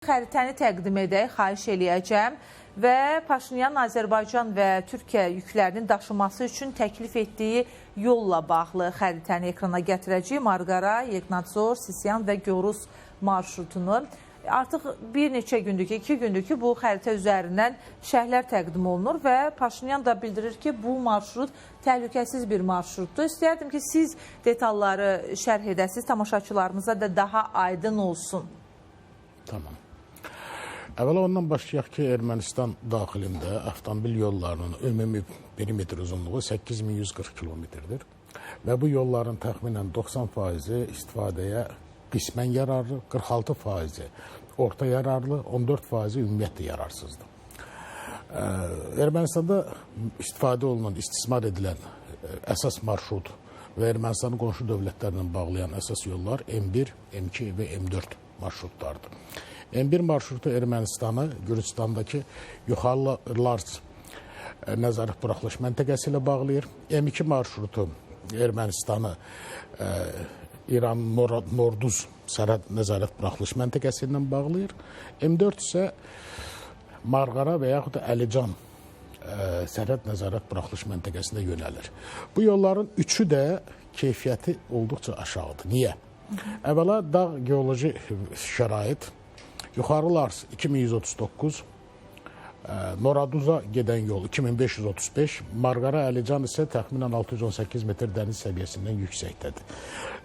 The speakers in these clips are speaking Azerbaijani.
Xəritəni təqdim edək, xahiş eləyəcəm və Paşinyan Azərbaycan və Türkiyə yüklərinin daşıması üçün təklif etdiyi yolla bağlı xəritəni ekrana gətirəcəyik. Marqara, Yeknadzor, Sisyan və Gorus marşrutunu. Artıq bir neçə gündür ki, 2 gündür ki, bu xəritə üzərindən şərhlər təqdim olunur və Paşinyan da bildirir ki, bu marşrut təhlükəsiz bir marşrutdur. İstəyərdim ki, siz detalları şərh edəsiniz, tamaşaçılarımıza da daha aydın olsun. Tamam. Əvvəla ondan başlayaq ki, Ermənistan daxilində avtomobil yollarının ümumi perimetr uzunluğu 8140 kilometrdir və bu yolların təxminən 90%-i istifadəyə qismən yararlı, 46%-i orta yararlı, 14%-i ümumiyyətlə yararsızdır. Ermənistanda istifadə olunan, istismar edilən əsas marşrut və Ermənistanın qonşu dövlətlərlə bağlayan əsas yollar M1, M2 və M4 marşrutlardır. M1 marşrutu Ermənistanı Gürcüstandakı Yuxarı Lars nəzarət buraxılış məntəqəsi ilə bağlayır. M2 marşrutu Ermənistanı İran Norduz sərhəd nəzarət buraxılış məntəqəsi ilə bağlayır. M4 isə Marqara və yaxud da Əlican sərhəd nəzarət buraxılış məntəqəsində yönəlir. Bu yolların üçü də keyfiyyəti olduqca aşağıdır. Niyə? Əvvəla dağ geoloji şərait, Yuxarı Lars 2139, Noraduza gedən yol 2535, Marqara Əlican isə təxminən 618 metr dəniz səviyyəsindən yüksəkdədir.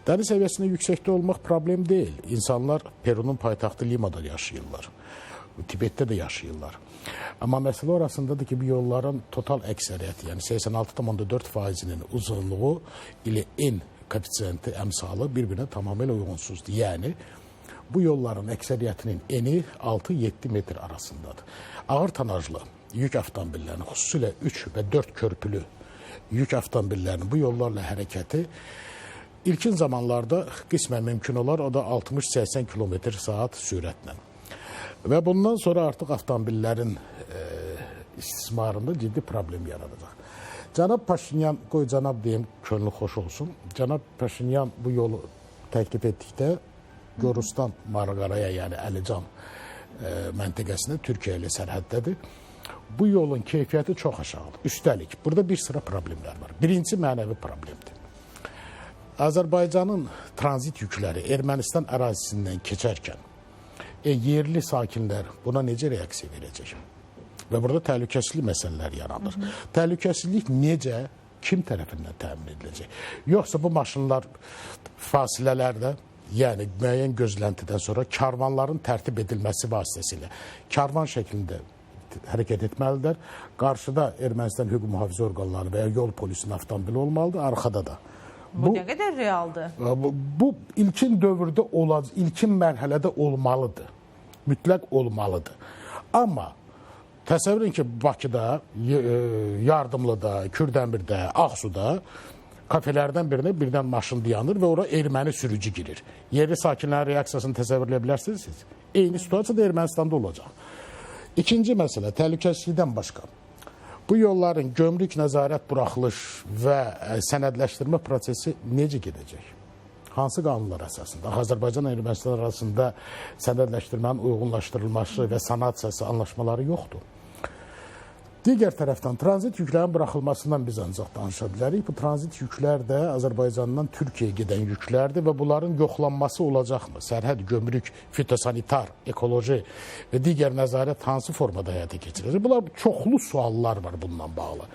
Dəniz səviyyəsindən yüksəkdə olmaq problem deyil. İnsanlar Perunun paytaxtı Limada yaşayırlar, Tibetdə də yaşayırlar. Amma məsələ orasındadır ki, bu yolların total əksəriyyəti, yəni 86,4%-nin uzunluğu ilə N koefisiyenti əmsalı bir-birinə tamamilə uyğunsuzdur. Yəni, bu yolların əksəriyyətinin eni 6-7 metr arasındadır. Ağır tonajlı yük avtomobillərinin, xüsusilə 3 və 4 körpülü yük avtomobillərinin bu yollarla hərəkəti ilkin zamanlarda qismən mümkün olar, o da 60-80 km/saat sürətlə. Və bundan sonra artıq avtomobillərin istismarında ciddi problem yaradacaq. Cənab Paşinyan, qoy cənab deyim, könlü xoş olsun. Cənab Paşinyan bu yolu təklif etdikdə Gorustan Marqaraya, yəni Əlican məntəqəsində Türkiyə ilə sərhəddədir. Bu yolun keyfiyyəti çox aşağıdır. Üstəlik, burada bir sıra problemlər var. Birincisi mənəvi problemdir. Azərbaycanın tranzit yükləri Ermənistan ərazisindən keçərkən yerli sakinlər buna necə reaksiya verəcək? Və burada təhlükəsizlik məsələləri yaranır. Təhlükəsizlik necə, kim tərəfindən təmin ediləcək? Yoxsa bu maşınlar fasilələrdə, yəni müəyyən gözləntidən sonra karvanların tərtib edilməsi vasitəsilə karvan şəklində hərəkət etməlidir. Qarşıda Ermənistan hüquq mühafizə orqanları və ya yol polisinin avtomobili olmalıdır, arxada da. Bu nə qədər realdır? Bu ilkin dövrdə olacaq, ilkin mərhələdə olmalıdır. Mütləq olmalıdır. Amma təsəvvür edin ki, Bakıda, Yardımlıda, Kürdəmirdə, Ağsuda kafelərdən birinə birdən maşın dayanır və ora erməni sürücü girir. Yerli sakinlərin reaksiyasını təsəvvür edə bilərsiniz. Eyni situasiya da Ermənistanda olacaq. İkinci məsələ, təhlükəsizlikdən başqa. Bu yolların gömrük nəzarət buraxılış və sənədləşdirmə prosesi necə gedəcək? Hansı qanunlar əsasında? Azərbaycan və Ermənistan arasında sənədləşdirmənin uyğunlaşdırılması və sanasiyası anlaşmaları yoxdur. Digər tərəfdən, tranzit yüklərin buraxılmasından biz ancaq danışa bilərik. Bu tranzit yüklər də Azərbaycandan Türkiyəyə gedən yüklərdir və bunların yoxlanması olacaqmı? Sərhəd, gömrük, fitosanitar, ekoloji və digər nəzarət hansı formada həyata keçirilir? Bunlar çoxlu suallar var bununla bağlı.